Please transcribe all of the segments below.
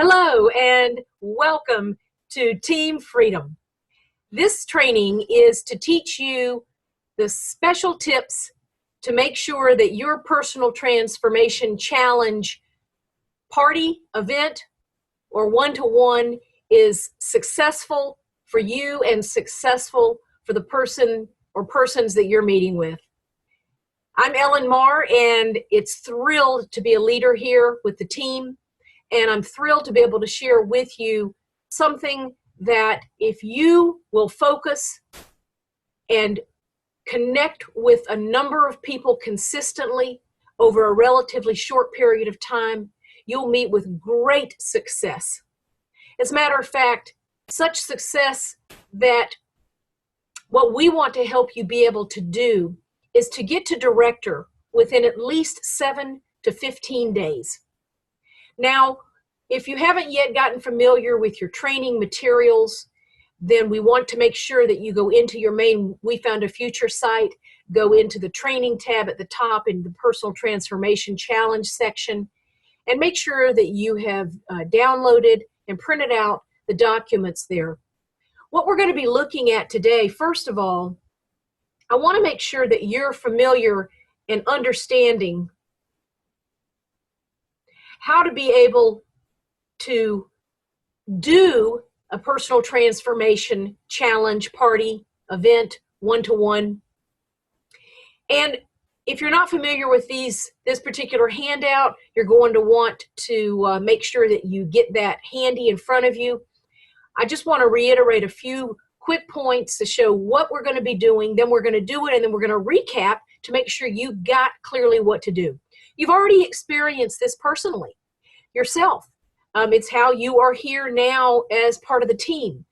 Hello and welcome to Team Freedom. This training is to teach you the special tips to make sure that your personal transformation challenge, party, event, or one-to-one is successful for you and successful for the person or persons that you're meeting with. I'm Ellen Marr, and it's thrilled to be a leader here with the team. And I'm thrilled to be able to share with you something that if you will focus and connect with a number of people consistently over a relatively short period of time, you'll meet with great success. As a matter of fact, such success that what we want to help you be able to do is to get to director within at least 7 to 15 days. Now, if you haven't yet gotten familiar with your training materials, then we want to make sure that you go into your main We Found a Future site, go into the training tab at the top in the Personal Transformation Challenge section, and make sure that you have downloaded and printed out the documents there. What we're going to be looking at today, first of all, I want to make sure that you're familiar and understanding how to be able to do a personal transformation challenge, party, event, one-to-one. And if you're not familiar with this particular handout, you're going to want to make sure that you get that handy in front of you. I just want to reiterate a few quick points to show what we're going to be doing, then we're going to do it, and then we're going to recap to make sure you got clearly what to do. You've already experienced this personally yourself. It's how you are here now as part of the team.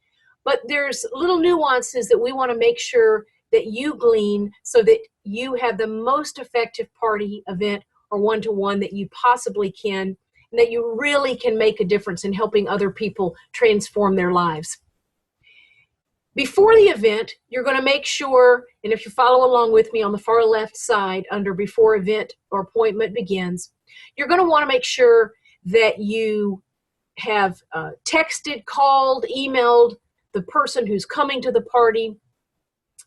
But there's little nuances that we want to make sure that you glean so that you have the most effective party, event, or one-to-one that you possibly can, and that you really can make a difference in helping other people transform their lives. Before the event, you're going to make sure, and if you follow along with me on the far left side under before event or appointment begins, you're going to want to make sure that you have texted, called, emailed the person who's coming to the party,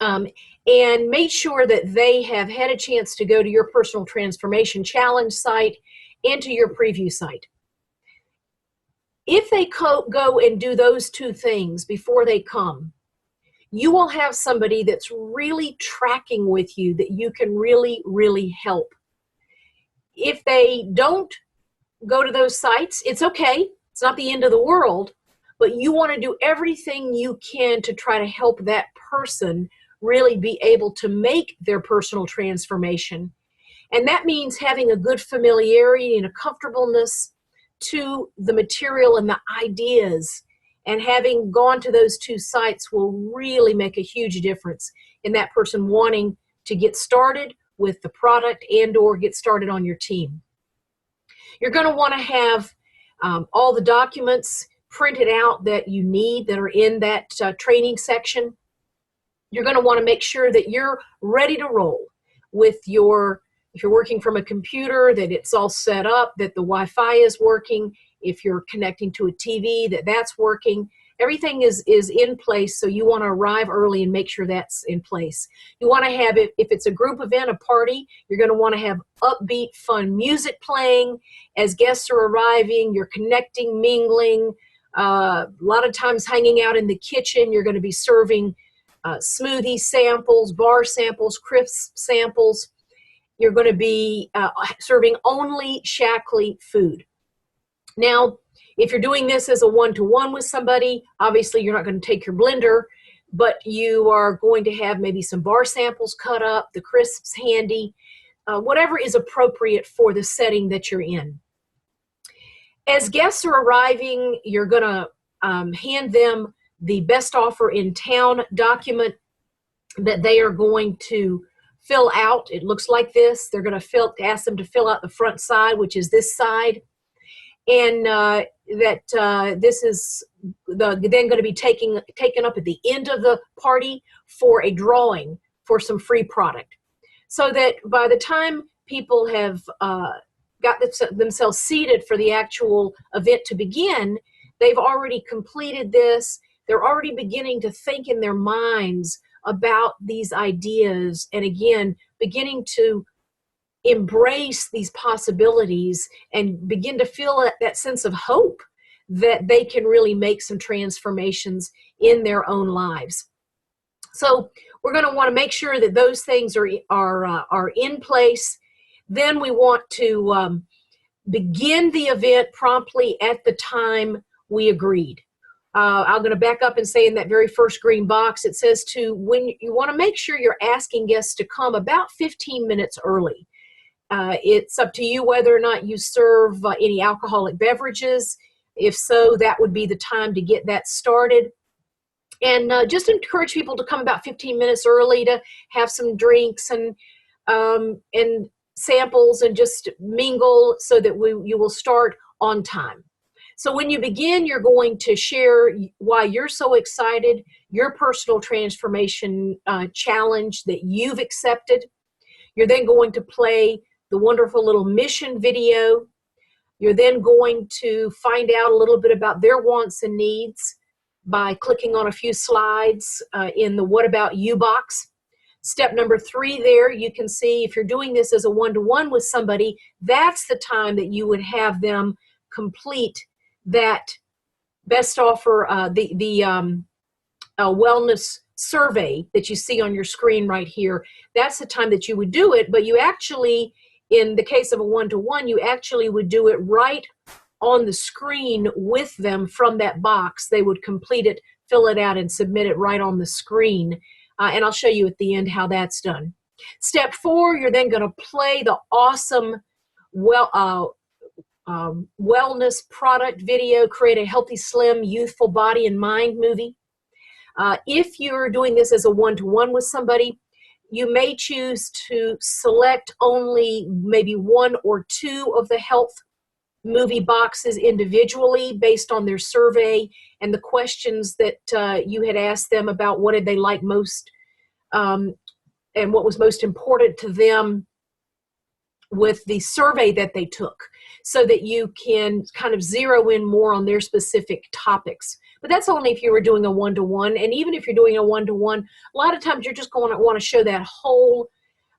and made sure that they have had a chance to go to your Personal Transformation Challenge site and to your preview site. If they go and do those two things before they come, you will have somebody that's really tracking with you that you can really, really help. If they don't go to those sites, it's okay. It's not the end of the world, but you want to do everything you can to try to help that person really be able to make their personal transformation. And that means having a good familiarity and a comfortableness to the material and the ideas. And having gone to those two sites will really make a huge difference in that person wanting to get started with the product and or get started on your team. You're going to want to have all the documents printed out that you need that are in that training section. You're going to want to make sure that you're ready to roll with if you're working from a computer, that it's all set up, that the Wi-Fi is working. If you're connecting to a TV, that's working. Everything is in place, so you want to arrive early and make sure that's in place. You want to have it, if it's a group event, a party, you're going to want to have upbeat, fun music playing. As guests are arriving, you're connecting, mingling. A lot of times hanging out in the kitchen, you're going to be serving smoothie samples, bar samples, crisp samples. You're going to be serving only Shaklee food. Now, if you're doing this as a one-to-one with somebody, obviously you're not going to take your blender, but you are going to have maybe some bar samples cut up, the crisps handy, whatever is appropriate for the setting that you're in. As guests are arriving, you're going to hand them the best offer in town document that they are going to fill out. It looks like this. They're going to ask them to fill out the front side, which is this side. And this is then going to be taken up at the end of the party for a drawing for some free product. So that by the time people have got themselves seated for the actual event to begin, they've already completed this. They're already beginning to think in their minds about these ideas, and again, beginning to embrace these possibilities and begin to feel that sense of hope that they can really make some transformations in their own lives. So we're going to want to make sure that those things are in place. Then we want to begin the event promptly at the time we agreed. I'm going to back up and say in that very first green box, it says when you want to make sure you're asking guests to come about 15 minutes early. It's up to you whether or not you serve any alcoholic beverages. If so, that would be the time to get that started. And just encourage people to come about 15 minutes early to have some drinks and samples and just mingle so that you will start on time. So when you begin, you're going to share why you're so excited, your personal transformation challenge that you've accepted. You're then going to play the wonderful little mission video. You're then going to find out a little bit about their wants and needs by clicking on a few slides in the What About You box. Step number 3 there, you can see if you're doing this as a one-to-one with somebody, that's the time that you would have them complete that best offer, the wellness survey that you see on your screen right here. That's the time that you would do it, but you actually, in the case of a one-to-one, you actually would do it right on the screen with them from that box. They would complete it, fill it out, and submit it right on the screen. And I'll show you at the end how that's done. Step 4, you're then going to play the awesome wellness product video, Create a Healthy, Slim, Youthful Body and Mind movie. If you're doing this as a one-to-one with somebody, you may choose to select only maybe 1 or 2 of the health movie boxes individually based on their survey and the questions that you had asked them about what did they like most and what was most important to them with the survey that they took, so that you can kind of zero in more on their specific topics. But that's only if you were doing a one-to-one. And even if you're doing a one-to-one, a lot of times you're just going to want to show that whole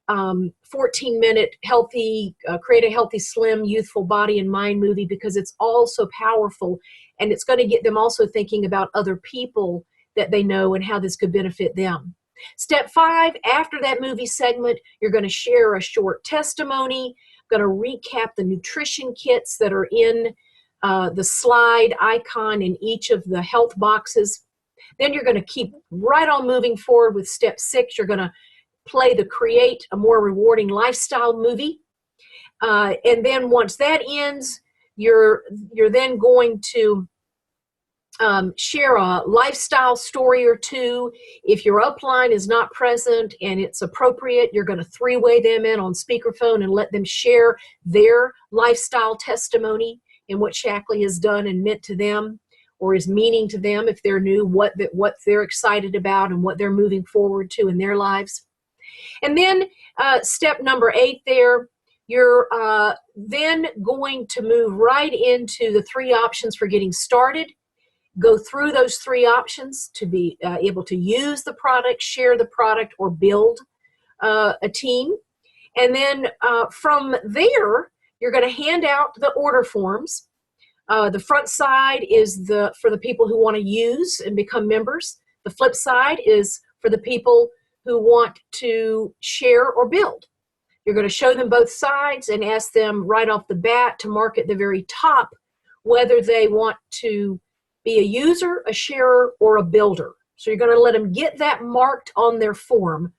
14-minute healthy, Create a Healthy, Slim, Youthful Body and Mind movie, because it's all so powerful, and it's going to get them also thinking about other people that they know and how this could benefit them. Step 5, after that movie segment, you're going to share a short testimony, going to recap the nutrition kits that are in the slide icon in each of the health boxes. Then you're going to keep right on moving forward with step 6. You're going to play the Create a More Rewarding Lifestyle movie. And then once that ends, you're then going to share a lifestyle story or 2. If your upline is not present and it's appropriate, you're going to 3-way them in on speakerphone and let them share their lifestyle testimony and what Shaklee has done and meant to them, or is meaning to them if they're new, what they're excited about and what they're moving forward to in their lives. And then step number 8 there, you're then going to move right into the 3 options for getting started. Go through those 3 options to be able to use the product, share the product, or build a team. And then from there, you're going to hand out the order forms. The front side is for the people who want to use and become members. The flip side is for the people who want to share or build. You're going to show them both sides and ask them right off the bat to mark at the very top whether they want to be a user, a sharer, or a builder. So you're going to let them get that marked on their form.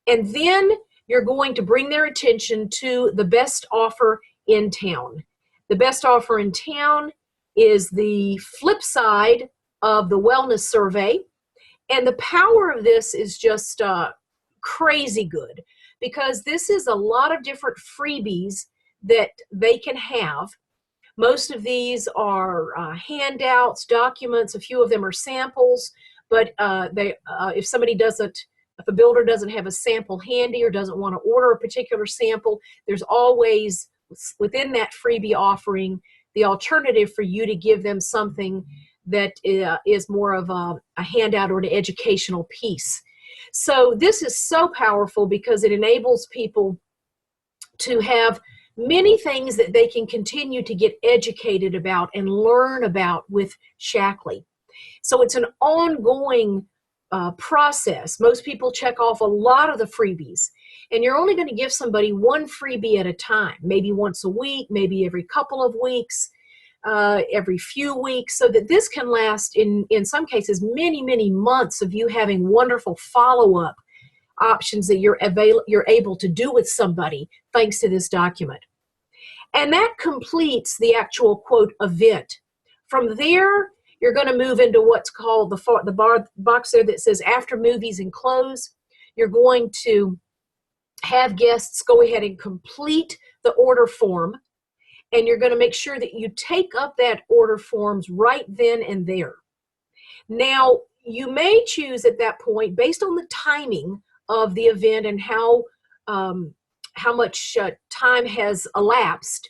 And then you're going to bring their attention to the best offer in town. The best offer in town is the flip side of the wellness survey. And the power of this is just crazy good, because this is a lot of different freebies that they can have. Most of these are handouts, documents. A few of them are samples, but if a builder doesn't have a sample handy or doesn't want to order a particular sample, there's always within that freebie offering the alternative for you to give them something that is more of a handout or an educational piece. So this is so powerful because it enables people to have many things that they can continue to get educated about and learn about with Shaklee. So it's an ongoing process. Most people check off a lot of the freebies, and you're only going to give somebody one freebie at a time, maybe once a week, maybe every couple of weeks, every few weeks, so that this can last in some cases many, many months of you having wonderful follow-up options that you're able to do with somebody thanks to this document. And that completes the actual, quote, event. From there, you're going to move into what's called the box there that says after movies and close. You're going to have guests go ahead and complete the order form, and you're going to make sure that you take up that order forms right then and there. Now, you may choose at that point, based on the timing of the event and how much time has elapsed,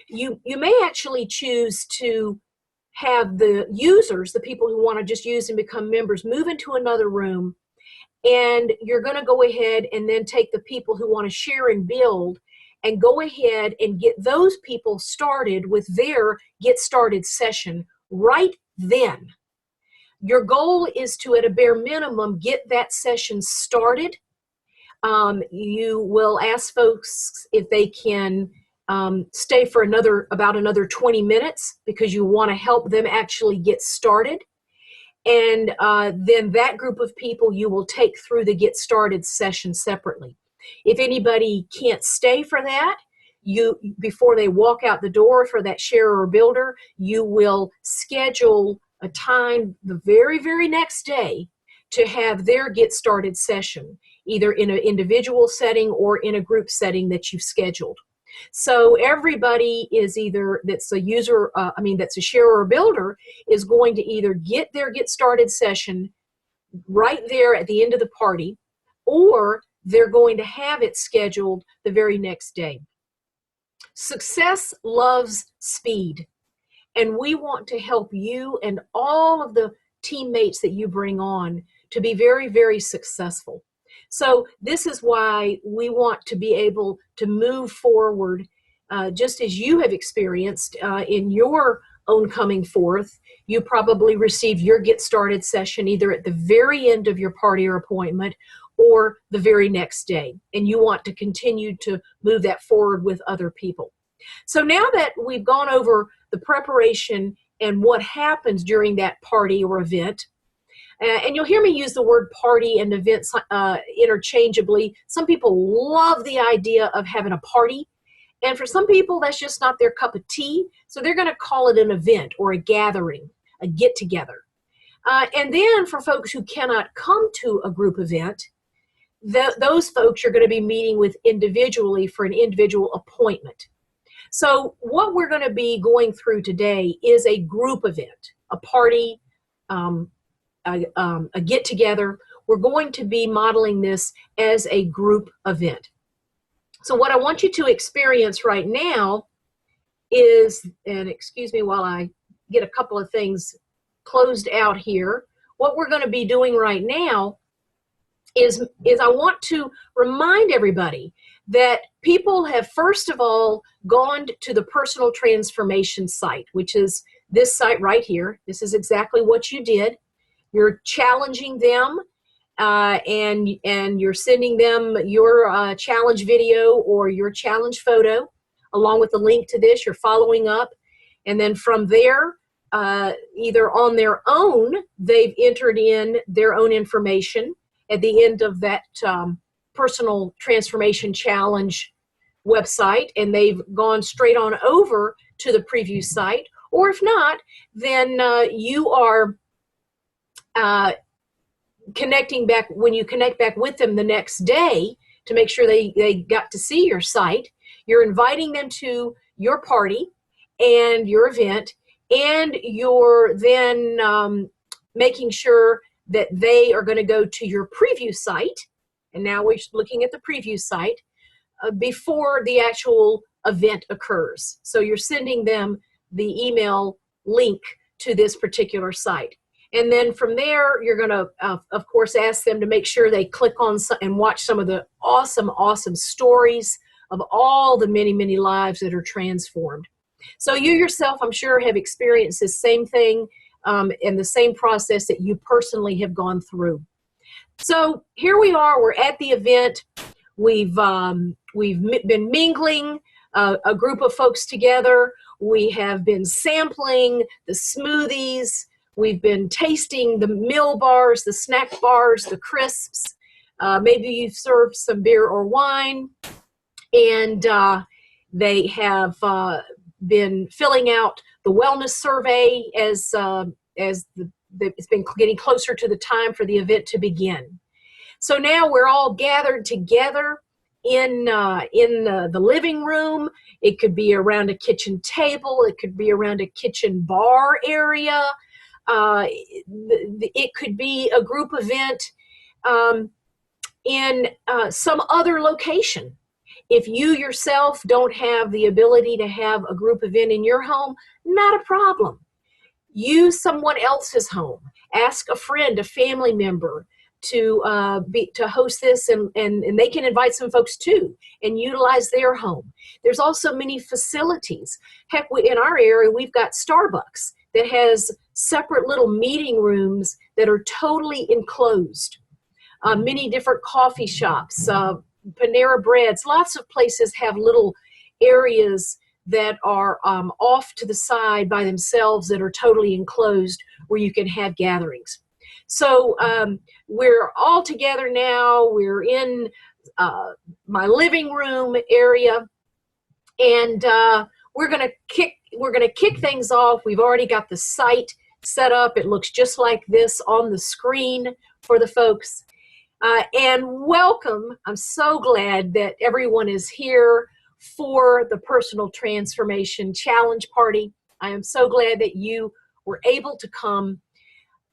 you may actually choose to have the users, the people who want to just use and become members, move into another room, and you're going to go ahead and then take the people who want to share and build and go ahead and get those people started with their Get Started session right then. Your goal is to, at a bare minimum, get that session started. You will ask folks if they can stay for about another 20 minutes because you want to help them actually get started. And then that group of people you will take through the Get Started session separately. If anybody can't stay for that, before they walk out the door for that sharer or builder, you will schedule a time the very, very next day to have their Get Started session, either in an individual setting or in a group setting that you've scheduled. So everybody is that's a user, that's a sharer or builder, is going to either get their Get Started session right there at the end of the party, or they're going to have it scheduled the very next day. Success loves speed, and we want to help you and all of the teammates that you bring on to be very, very successful. So this is why we want to be able to move forward, just as you have experienced in your own coming forth. You probably received your Get Started session either at the very end of your party or appointment or the very next day, and you want to continue to move that forward with other people. So now that we've gone over the preparation and what happens during that party or event, and you'll hear me use the word party and event interchangeably. Some people love the idea of having a party, and for some people that's just not their cup of tea, so they're going to call it an event or a gathering, a get-together. And then for folks who cannot come to a group event, those folks you're going to be meeting with individually for an individual appointment. So what we're going to be going through today is a group event, a party, a get-together. We're going to be modeling this as a group event. So what I want you to experience right now is, and excuse me while I get a couple of things closed out here, what we're going to be doing right now is I want to remind everybody that people have first of all gone to the personal transformation site, which is this site right here. This is exactly what you did. You're challenging them and you're sending them your challenge video or your challenge photo along with the link to this. You're following up, and then from there, either on their own, they've entered in their own information at the end of that personal transformation challenge website, and they've gone straight on over to the preview site. Or if not, then you are connecting back, when you connect back with them the next day to make sure they got to see your site, you're inviting them to your party and your event, and you're then making sure that they are going to go to your preview site. And now we're looking at the preview site before the actual event occurs. So you're sending them the email link to this particular site. And then from there, you're going to, of course, ask them to make sure they click on and watch some of the awesome, awesome stories of all the many, many lives that are transformed. So you yourself, I'm sure, have experienced the same thing and the same process that you personally have gone through. So here we are. We're at the event. We've been mingling a group of folks together. We have been sampling the smoothies. We've been tasting the meal bars, the snack bars, the crisps. Maybe you've served some beer or wine. And they have been filling out the wellness survey as it's been getting closer to the time for the event to begin. So now we're all gathered together in the living room. It could be around a kitchen table. It could be around a kitchen bar area. It could be a group event in some other location. If you yourself don't have the ability to have a group event in your home, not a problem. Use someone else's home. Ask a friend, a family member to host this, and they can invite some folks too and utilize their home. There's also many facilities. Heck, in our area, we've got Starbucks that has separate little meeting rooms that are totally enclosed. Many different coffee shops, Panera Breads, lots of places have little areas that are off to the side by themselves that are totally enclosed where you can have gatherings. So we're all together now. We're in my living room area, and we're gonna kick things off. We've already got the site set up. It looks just like this on the screen for the folks. And welcome. I'm so glad that everyone is here for the Personal Transformation Challenge Party. I am so glad that you were able to come.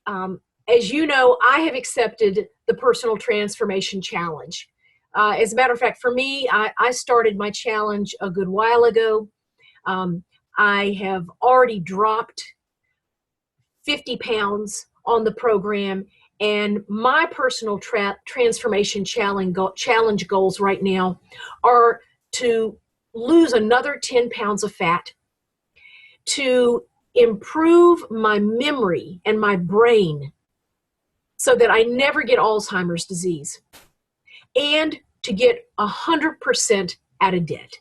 As you know, I have accepted the Personal Transformation Challenge. As a matter of fact, for me, I started my challenge a good while ago. I have already dropped 50 pounds on the program, and my personal transformation challenge goals right now are to lose another 10 pounds of fat, to improve my memory and my brain so that I never get Alzheimer's disease, and to get 100% out of debt.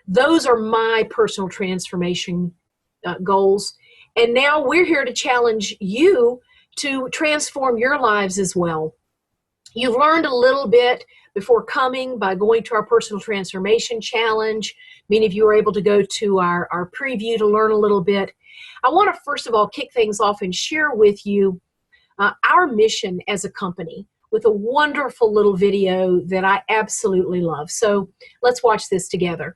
Those are my personal transformation goals. And now we're here to challenge you to transform your lives as well. You've learned a little bit before coming by going to our Personal Transformation Challenge. Many of you were able to go to our preview to learn a little bit. I want to first of all kick things off and share with you our mission as a company with a wonderful little video that I absolutely love. So let's watch this together.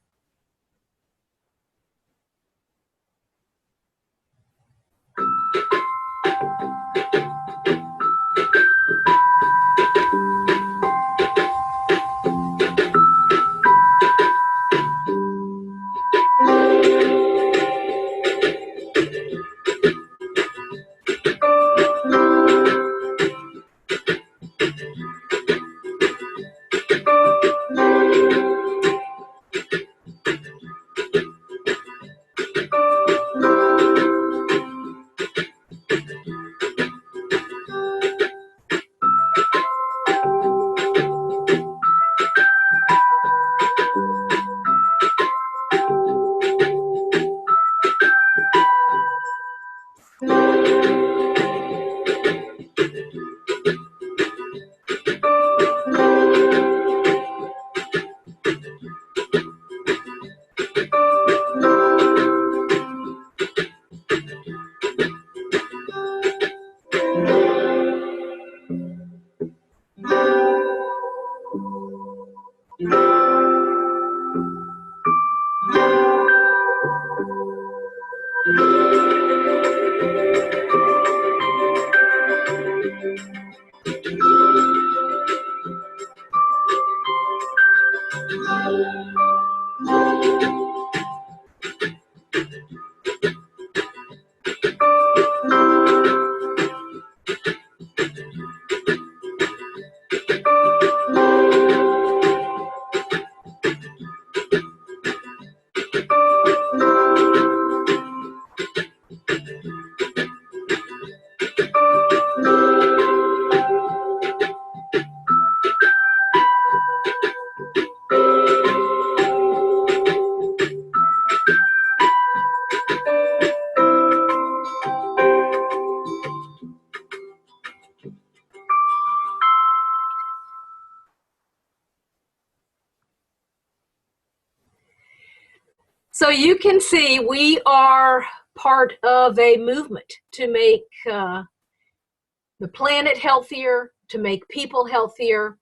you can see we are part of a movement to make the planet healthier, to make people healthier.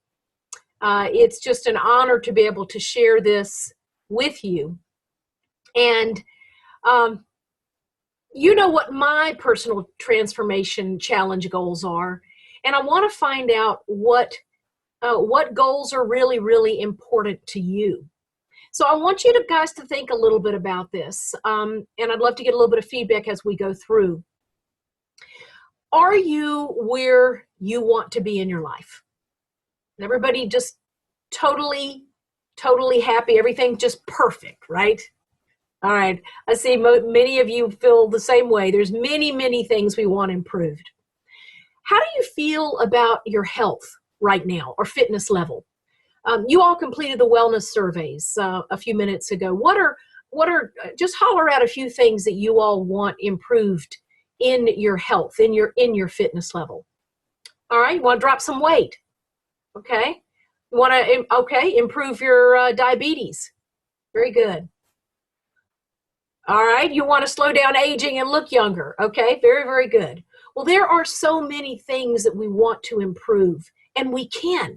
It's just an honor to be able to share this with you. And you know what my personal transformation challenge goals are. And I want to find out what goals are really, really important to you. So I want you guys to think a little bit about this. And I'd love to get a little bit of feedback as we go through. Are you where you want to be in your life? Everybody just totally happy, everything just perfect, right? All right, I see many of you feel the same way. There's many things we want improved. How do you feel about your health right now or fitness level? You all completed the wellness surveys a few minutes ago. What are just holler out a few things that you all want improved in your health, in your fitness level. All right, you want to drop some weight. Okay. You want to, improve your diabetes. Very good. All right, you want to slow down aging and look younger. Okay, very good. Well, there are so many things that we want to improve, and we can.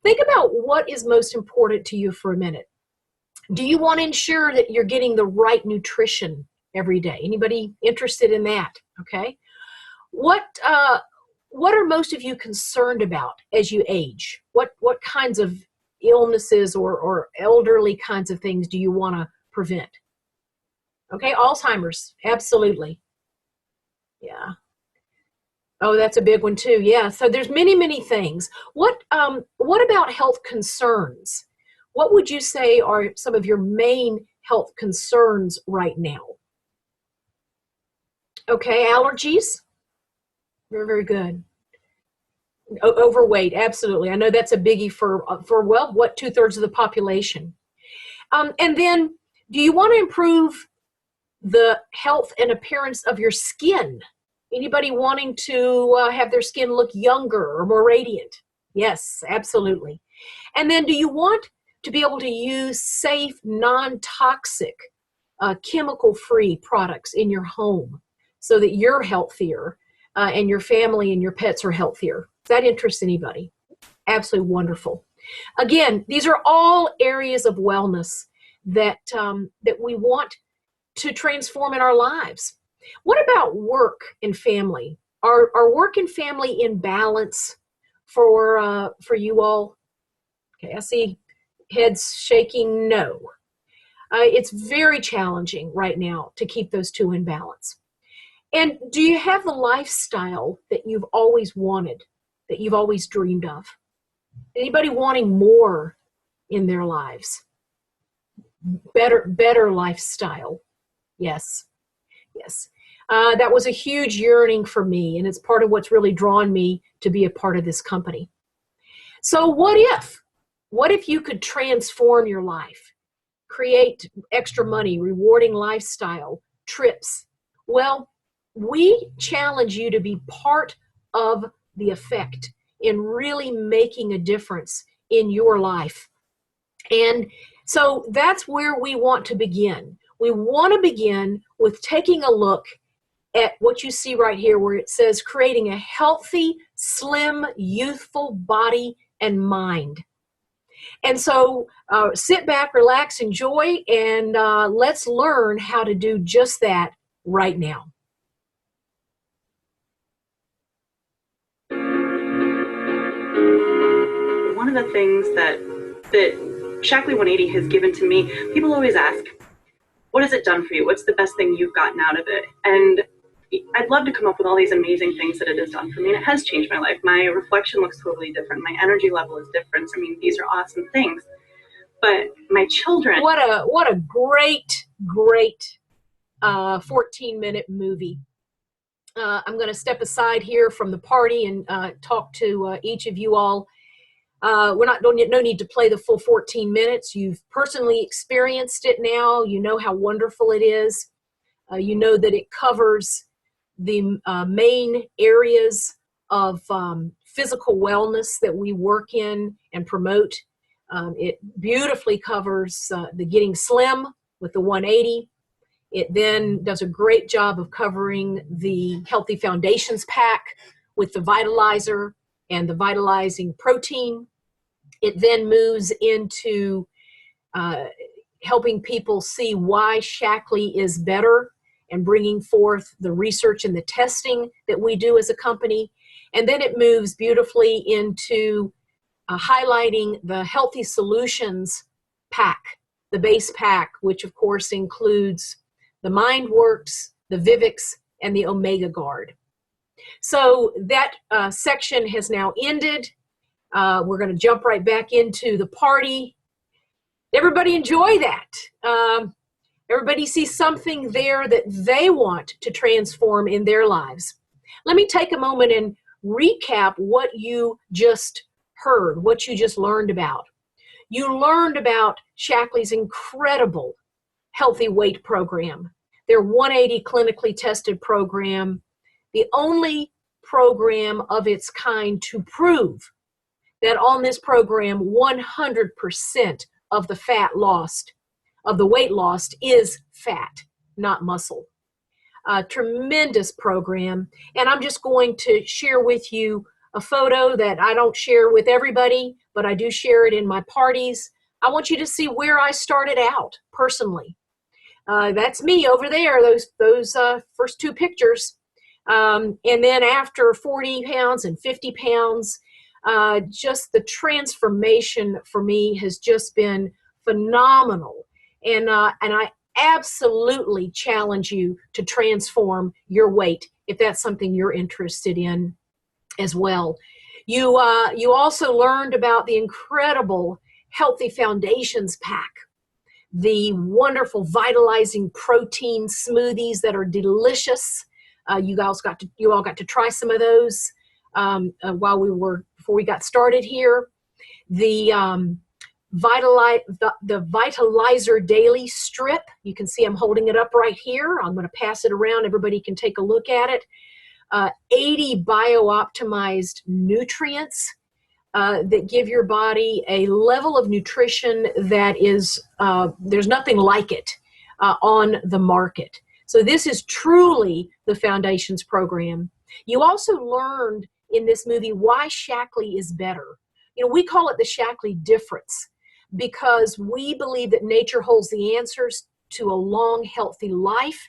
Think about what is most important to you for a minute. Do you want to ensure that you're getting the right nutrition every day? Anybody interested in that? Okay. What are most of you concerned about as you age? What kinds of illnesses or elderly kinds of things do you want to prevent? Okay, Alzheimer's, absolutely. Yeah. Oh, that's a big one too. Yeah. So there's many things. What about health concerns? What would you say are some of your main health concerns right now? Okay, allergies. Very good. Overweight, absolutely. I know that's a biggie for well, what, 2/3 of the population. And then, do you want to improve the health and appearance of your skin? Anybody wanting to have their skin look younger or more radiant? Yes, absolutely. And then, do you want to be able to use safe, non-toxic, chemical-free products in your home so that you're healthier and your family and your pets are healthier? Does that interest anybody? Absolutely wonderful. Again, these are all areas of wellness that we want to transform in our lives. What about work and family? Are work and family in balance for you all? Okay, I see heads shaking no. It's very challenging right now to keep those two in balance. And do you have the lifestyle that you've always wanted, that you've always dreamed of? Anybody wanting more in their lives? Better lifestyle. Yes. That was a huge yearning for me, and it's part of what's really drawn me to be a part of this company. So what if you could transform your life, create extra money, rewarding lifestyle, trips? Well, we challenge you to be part of the effect in really making a difference in your life. And so that's where we want to begin. We want to begin with taking a look at what you see right here where it says creating a healthy, slim, youthful body and mind. And so sit back, relax, enjoy, and let's learn how to do just that right now. One of the things that Shaklee 180 has given to me, people always ask, what has it done for you? What's the best thing you've gotten out of it? And I'd love to come up with all these amazing things that it has done for me. And it has changed my life. My reflection looks totally different. My energy level is different. I mean, these are awesome things. But my children. What a great 14-minute movie. I'm going to step aside here from the party and talk to each of you all. No need to play the full 14 minutes. You've personally experienced it now. You know how wonderful it is. You know that it covers the main areas of physical wellness that we work in and promote. It beautifully covers the getting slim, with the 180. It then does a great job of covering the Healthy Foundations pack with the Vitalizer and the vitalizing protein. It then moves into helping people see why Shaklee is better and bringing forth the research and the testing that we do as a company. And then it moves beautifully into highlighting the Healthy Solutions pack, the base pack, which of course includes the MindWorks, the Vivix, and the Omega Guard. So that section has now ended. We're going to jump right back into the party. Everybody enjoy that. Everybody sees something there that they want to transform in their lives. Let me take a moment and recap what you just heard, what you just learned about. You learned about Shaklee's incredible healthy weight program, their 180 clinically tested program, the only program of its kind to prove that on this program 100% of the fat lost, of the weight lost, is fat, not muscle. A tremendous program. And I'm just going to share with you a photo that I don't share with everybody, but I do share it in my parties. I want you to see where I started out personally. That's me over there, those first two pictures. And then after 40 pounds and 50 pounds, just the transformation for me has just been phenomenal. And I absolutely challenge you to transform your weight if that's something you're interested in as well. You also learned about the incredible Healthy Foundations pack, the wonderful vitalizing protein smoothies that are delicious. You all got to try some of those before we got started here. The Vitalizer Daily Strip. You can see I'm holding it up right here. I'm going to pass it around. Everybody can take a look at it. 80 bio-optimized nutrients that give your body a level of nutrition that is, there's nothing like it on the market. So this is truly the Foundations program. You also learned in this movie why Shaklee is better. You know, we call it the Shaklee difference because we believe that nature holds the answers to a long, healthy life.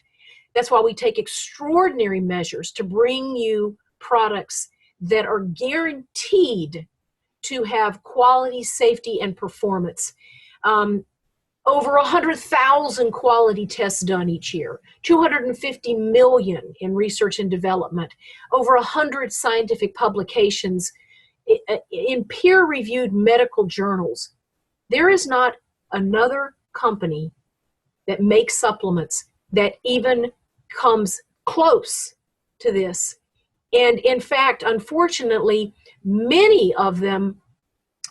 That's why we take extraordinary measures to bring you products that are guaranteed to have quality, safety, and performance. Over 100,000 quality tests done each year, 250 million in research and development, over 100 scientific publications in peer-reviewed medical journals. There is not another company that makes supplements that even comes close to this. And in fact, unfortunately, many of them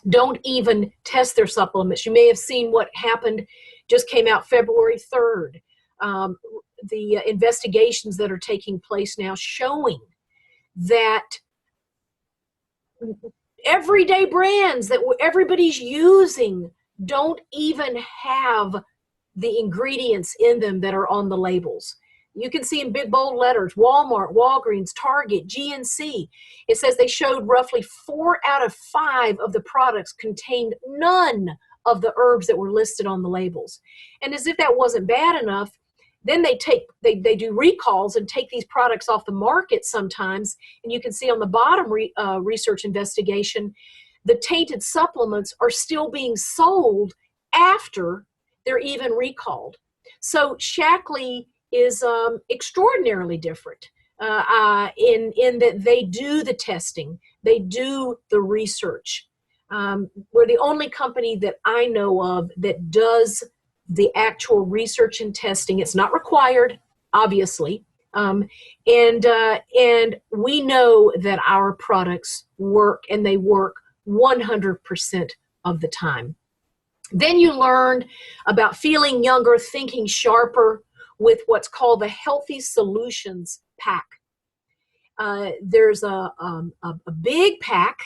don't even test their supplements. You may have seen what happened, just came out February 3rd. The investigations that are taking place now showing that everyday brands that everybody's using don't even have the ingredients in them that are on the labels. You can see in big bold letters, Walmart, Walgreens, Target, GNC. It says they showed roughly 4 out of 5 of the products contained none of the herbs that were listed on the labels. And as if that wasn't bad enough, then they do recalls and take these products off the market sometimes. And you can see on the bottom research investigation, the tainted supplements are still being sold after they're even recalled. So Shaklee is extraordinarily different in that they do the testing, they do the research. We're the only company that I know of that does the actual research and testing. It's not required, obviously, and we know that our products work, and they work 100% of the time. Then you learned about feeling younger, thinking sharper, with what's called the Healthy Solutions pack. There's a big pack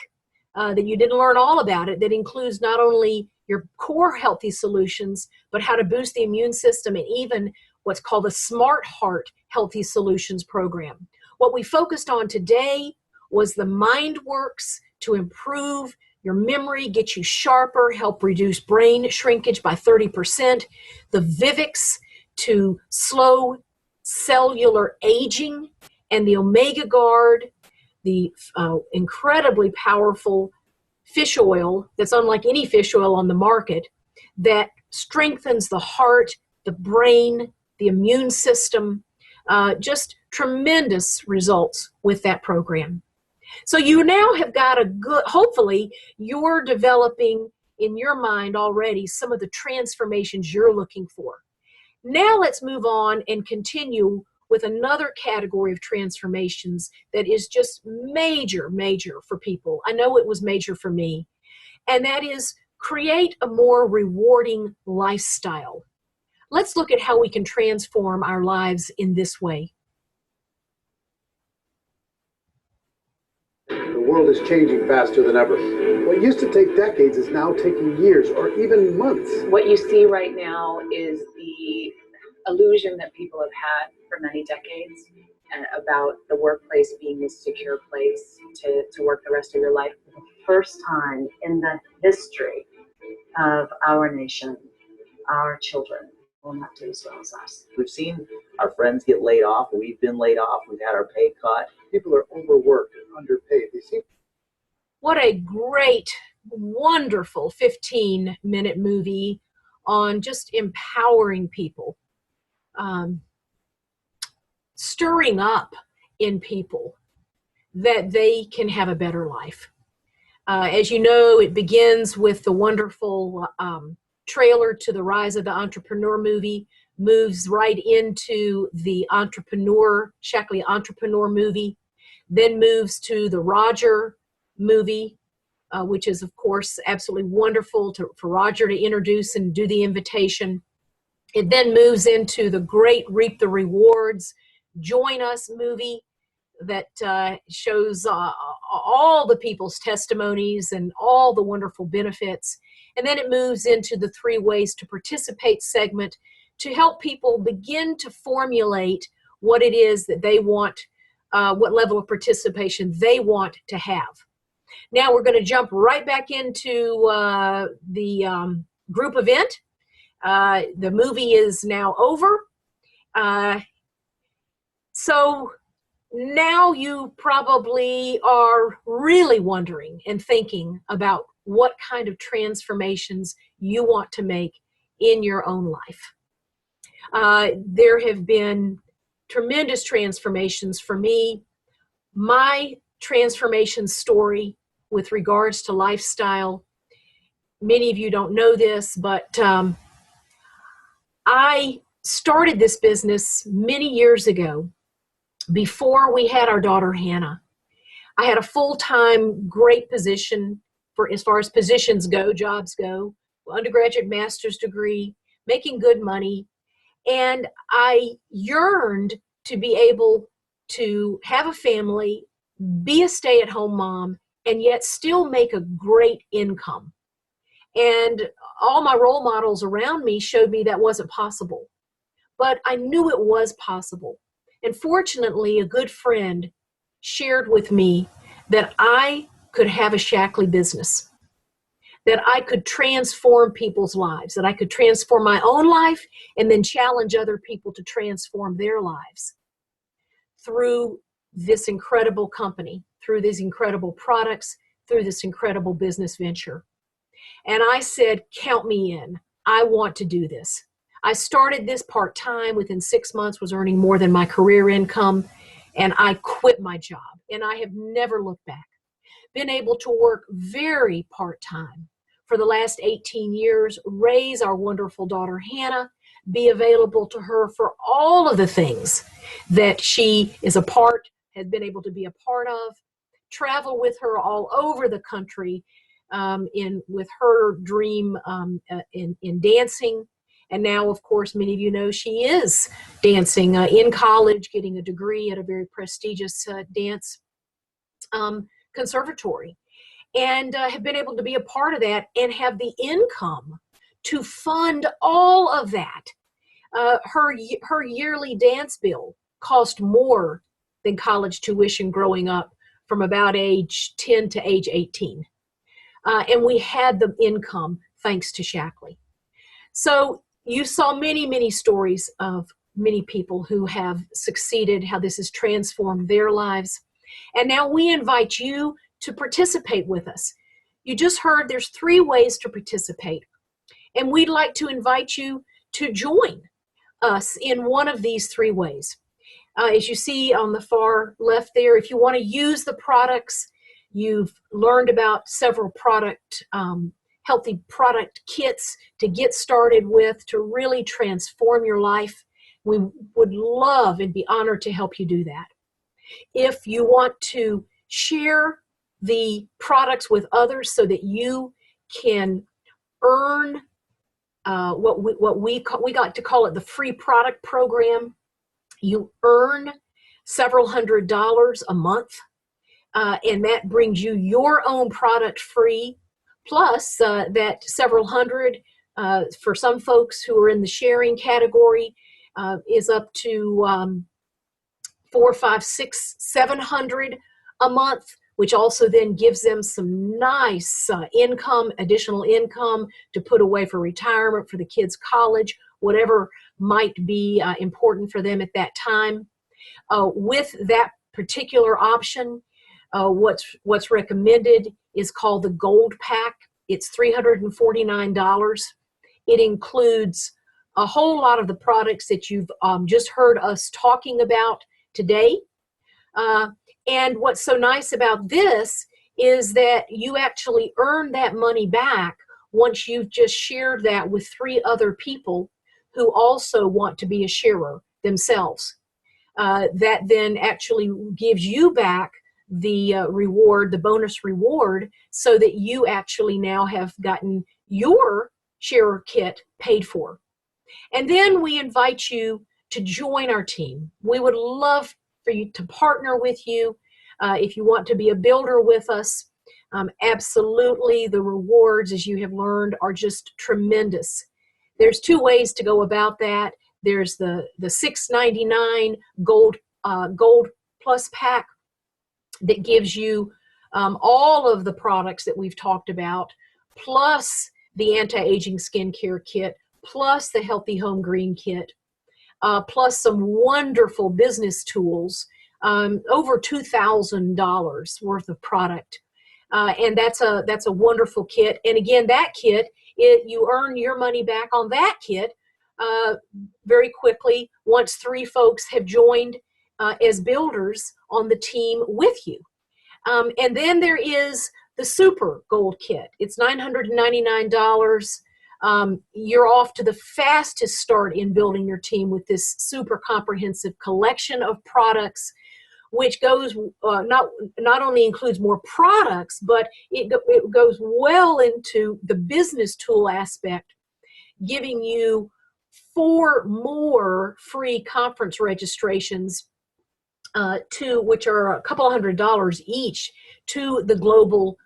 that you didn't learn all about it that includes not only your core healthy solutions, but how to boost the immune system, and even what's called the Smart Heart Healthy Solutions program. What we focused on today was the MindWorks to improve your memory, get you sharper, help reduce brain shrinkage by 30%, the Vivix to slow cellular aging, and the Omega Guard, the incredibly powerful fish oil that's unlike any fish oil on the market that strengthens the heart, the brain, the immune system. Just tremendous results with that program. So you now have got a good, hopefully you're developing in your mind already some of the transformations you're looking for. Now let's move on and continue with another category of transformations that is just major, major for people. I know it was major for me. And that is create a more rewarding lifestyle. Let's look at how we can transform our lives in this way. The world is changing faster than ever. What used to take decades is now taking years or even months. What you see right now is the illusion that people have had for many decades about the workplace being a secure place to work the rest of your life. For the first time in the history of our nation, our children will not do as well as us. We've seen our friends get laid off. We've been laid off. We've had our pay cut. People are overworked and underpaid. They seem. What a great, wonderful 15-minute movie on just empowering people, stirring up in people that they can have a better life. As you know, it begins with the wonderful trailer to the Rise of the Entrepreneur movie, moves right into the Shaklee Entrepreneur movie, then moves to the Roger movie, which is, of course, absolutely wonderful for Roger to introduce and do the invitation. It then moves into the great Reap the Rewards, Join Us movie that shows all the people's testimonies and all the wonderful benefits. And then it moves into the 3 Ways to Participate segment to help people begin to formulate what it is that they want, what level of participation they want to have. Now we're going to jump right back into the group event. The movie is now over. So now you probably are really wondering and thinking about what kind of transformations you want to make in your own life. There have been tremendous transformations for me. My transformation story with regards to lifestyle, many of you don't know this, but I started this business many years ago before we had our daughter Hannah. I had a full-time great position for as far as positions go, jobs go, undergraduate master's degree, making good money. And I yearned to be able to have a family, be a stay-at-home mom, and yet still make a great income. And all my role models around me showed me that wasn't possible. But I knew it was possible. And fortunately, a good friend shared with me that I could have a Shaklee business, that I could transform people's lives, that I could transform my own life and then challenge other people to transform their lives through this incredible company, through these incredible products, through this incredible business venture. And I said, count me in. I want to do this. I started this part-time. Within 6 months, was earning more than my career income, and I quit my job, and I have never looked back. Been able to work very part-time for the last 18 years, raise our wonderful daughter Hannah, be available to her for all of the things that she is has been able to be a part of, travel with her all over the country with her dream in dancing. And now, of course, many of you know she is dancing in college, getting a degree at a very prestigious dance conservatory. and have been able to be a part of that and have the income to fund all of that. Her yearly dance bill cost more than college tuition growing up from about age 10 to age 18. And we had the income thanks to Shaklee. So you saw many, many stories of many people who have succeeded, how this has transformed their lives. And now we invite you to participate with us. You just heard there's 3 ways to participate. And we'd like to invite you to join us in one of these 3 ways. As you see on the far left there, if you want to use the products, you've learned about several healthy product kits to get started with to really transform your life. We would love and be honored to help you do that. If you want to share the products with others so that you can earn what we got to call it the free product program. You earn several $100s a month, and that brings you your own product free, plus that several hundred for some folks who are in the sharing category is up to 400, 500, 600, 700 a month, which also then gives them some nice income, additional income to put away for retirement, for the kids' college, whatever might be important for them at that time. With that particular option, what's recommended is called the Gold Pack. It's $349. It includes a whole lot of the products that you've just heard us talking about today. And what's so nice about this is that you actually earn that money back once you've just shared that with 3 other people who also want to be a sharer themselves. That then actually gives you back the reward, the bonus reward, so that you actually now have gotten your sharer kit paid for. And then we invite you to join our team. We would love for you to partner with you. If you want to be a builder with us, absolutely the rewards, as you have learned, are just tremendous. There's 2 ways to go about that. There's the $6.99 Gold Plus Pack that gives you all of the products that we've talked about, plus the anti-aging skincare kit, plus the Healthy Home Green kit, plus some wonderful business tools, over $2,000 worth of product. And that's a wonderful kit. And again, that kit, you earn your money back on that kit very quickly once 3 folks have joined as builders on the team with you. And then there is the Super Gold Kit. It's $999. You're off to the fastest start in building your team with this super comprehensive collection of products, which goes not only includes more products, but it goes well into the business tool aspect, giving you 4 more free conference registrations, which are a couple $100 each, to the global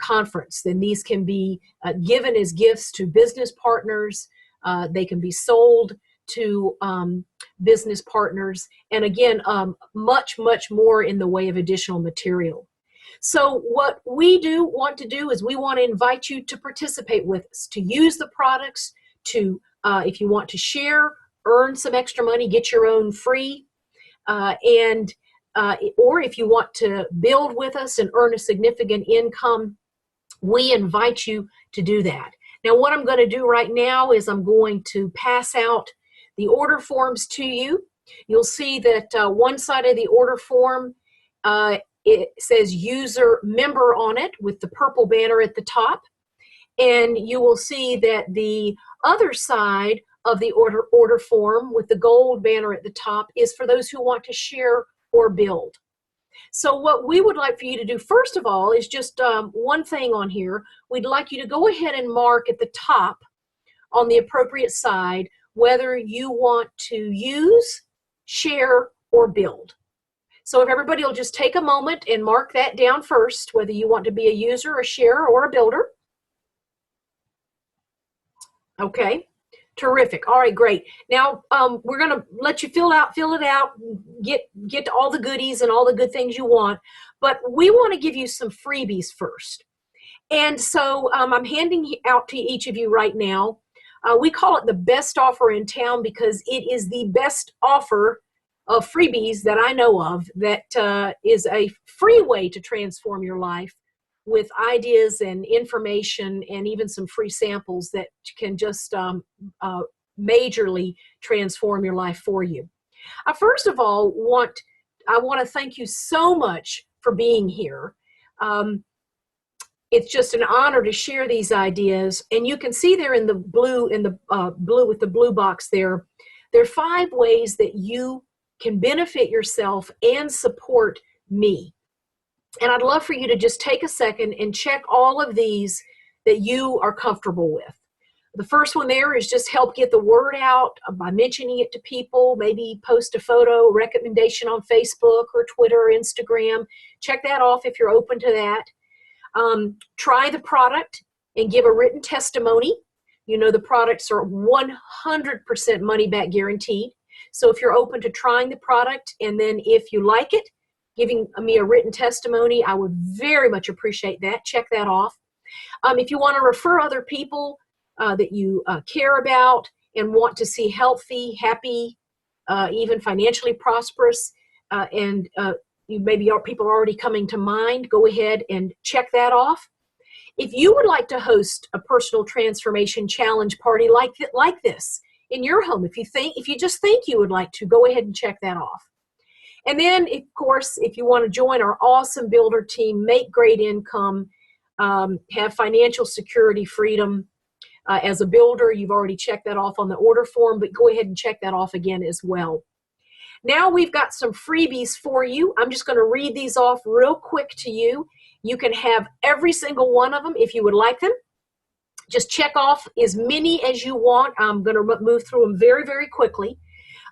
conference. Then these can be given as gifts to business partners. They can be sold to business partners, and again, much, much more in the way of additional material. So what we want to do is we want to invite you to participate with us, to use the products, to, if you want to share, earn some extra money, get your own free, or if you want to build with us and earn a significant income, we invite you to do that. Now, what I'm going to do right now is I'm going to pass out the order forms to you. You'll see that one side of the order form, it says user member on it with the purple banner at the top. And you will see that the other side of the order form with the gold banner at the top is for those who want to share or build. So what we would like for you to do, first of all, is just one thing on here. We'd like you to go ahead and mark at the top on the appropriate side whether you want to use, share, or build. So if everybody will just take a moment and mark that down first, whether you want to be a user, a sharer, or a builder. Okay, terrific. All right, great. Now we're going to let you fill it out, get to all the goodies and all the good things you want. But we want to give you some freebies first. And so I'm handing out to each of you right now. We call it the best offer in town because it is the best offer of freebies that I know of that is a free way to transform your life with ideas and information and even some free samples that can just majorly transform your life for you. I first of all want to thank you so much for being here. It's just an honor to share these ideas, and you can see there in the blue, blue with the blue box there are 5 ways that you can benefit yourself and support me. And I'd love for you to just take a second and check all of these that you are comfortable with. The first one there is just help get the word out by mentioning it to people, maybe post a photo recommendation on Facebook or Twitter or Instagram. Check that off if you're open to that. Try the product and give a written testimony. You know, the products are 100% money back guaranteed. So if you're open to trying the product and then if you like it, giving me a written testimony, I would very much appreciate that. Check that off. If you want to refer other people that you care about and want to see healthy, happy, even financially prosperous, and maybe people are already coming to mind, go ahead and check that off. If you would like to host a personal transformation challenge party like this in your home, if you just think you would like to, go ahead and check that off. And then, of course, if you want to join our awesome builder team, make great income, have financial security, freedom as a builder, you've already checked that off on the order form, but go ahead and check that off again as well. Now we've got some freebies for you. I'm just going to read these off real quick to you. You can have every single one of them if you would like them. Just check off as many as you want. I'm going to move through them very, very quickly.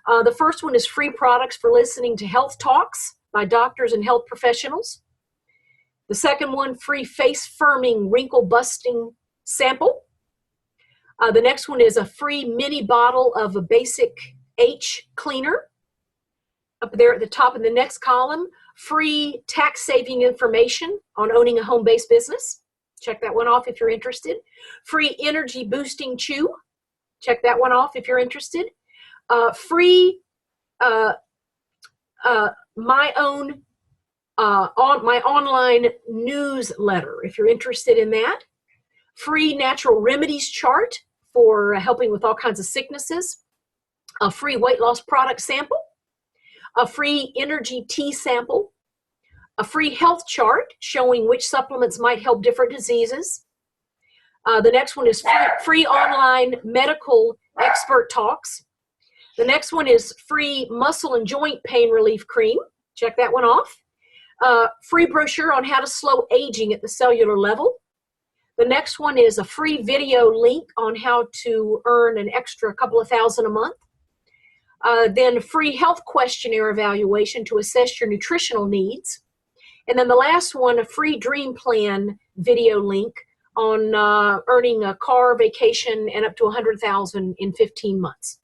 The first one is free products for listening to health talks by doctors and health professionals. The second one, free face firming wrinkle busting sample. The next one is a free mini bottle of a basic H cleaner. Up there at the top in the next column, free tax saving information on owning a home-based business. Check that one off if you're interested. Free energy boosting chew. Check that one off if you're interested. Free my online newsletter if you're interested in that. Free natural remedies chart for helping with all kinds of sicknesses. A free weight loss product sample. A free energy tea sample. A free health chart showing which supplements might help different diseases. The next one is free online medical expert talks. The next one is free muscle and joint pain relief cream. Check that one off. Free brochure on how to slow aging at the cellular level. The next one is a free video link on how to earn an extra couple of $1,000 a month. Then free health questionnaire evaluation to assess your nutritional needs. And then the last one, a free dream plan video link on earning a car, vacation, and up to $100,000 in 15 months.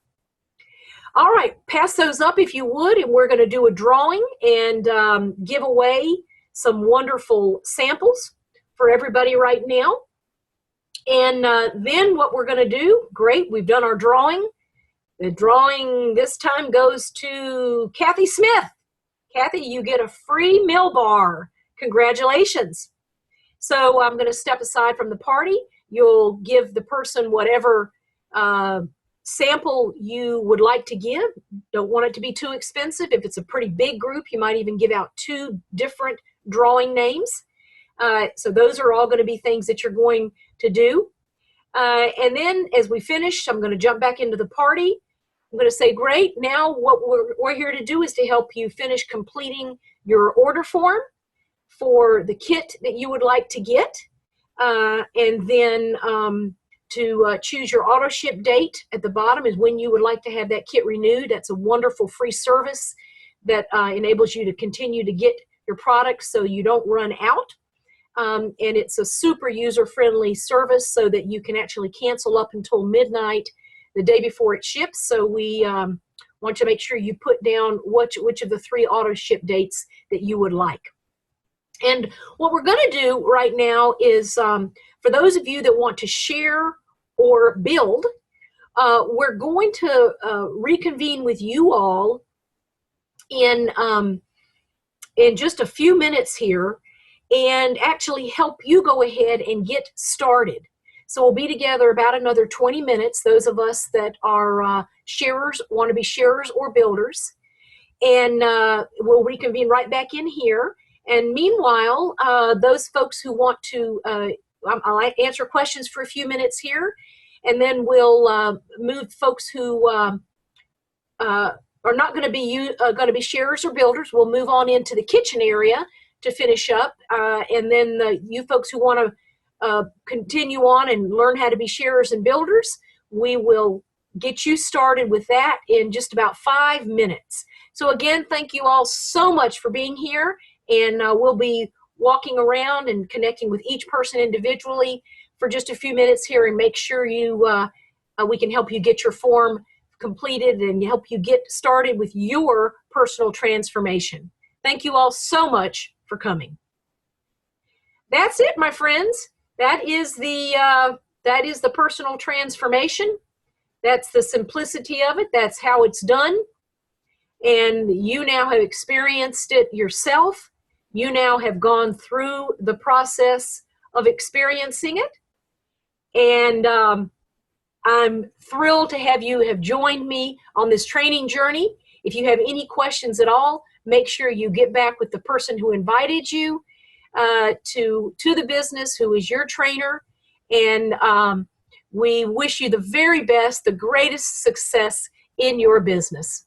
All right, pass those up if you would, and we're going to do a drawing and give away some wonderful samples for everybody right now. And then what we're going to do, great, we've done our drawing. The drawing this time goes to Kathy Smith. Kathy, you get a free meal bar. Congratulations. So I'm going to step aside from the party. You'll give the person whatever sample you would like to give. Don't want it to be too expensive. If it's a pretty big group, you might even give out 2 different drawing names. So those are all going to be things that you're going to do. And then as we finish, I'm going to jump back into the party. I'm going to say, great, now what we're here to do is to help you finish completing your order form for the kit that you would like to get. And then to choose your auto ship date at the bottom is when you would like to have that kit renewed. That's a wonderful free service that enables you to continue to get your products so you don't run out. And it's a super user-friendly service so that you can actually cancel up until midnight the day before it ships. So we want to make sure you put down which of the 3 auto ship dates that you would like. And what we're going to do right now is, for those of you that want to share or build, we're going to reconvene with you all in just a few minutes here and actually help you go ahead and get started. So we'll be together about another 20 minutes, those of us that are sharers, want to be sharers or builders. And we'll reconvene right back in here. And meanwhile, those folks who want to, I'll answer questions for a few minutes here, and then we'll move folks who are not going to be sharers or builders. We'll move on into the kitchen area to finish up, and then you folks who want to continue on and learn how to be sharers and builders, we will get you started with that in just about 5 minutes. So again, thank you all so much for being here, and we'll be walking around and connecting with each person individually for just a few minutes here and make sure we can help you get your form completed and help you get started with your personal transformation. Thank you all so much for coming. That's it, my friends. That is the personal transformation. That's the simplicity of it. That's how it's done. And you now have experienced it yourself. You now have gone through the process of experiencing it. And I'm thrilled to have you have joined me on this training journey. If you have any questions at all, make sure you get back with the person who invited you to the business, who is your trainer. And we wish you the very best, the greatest success in your business.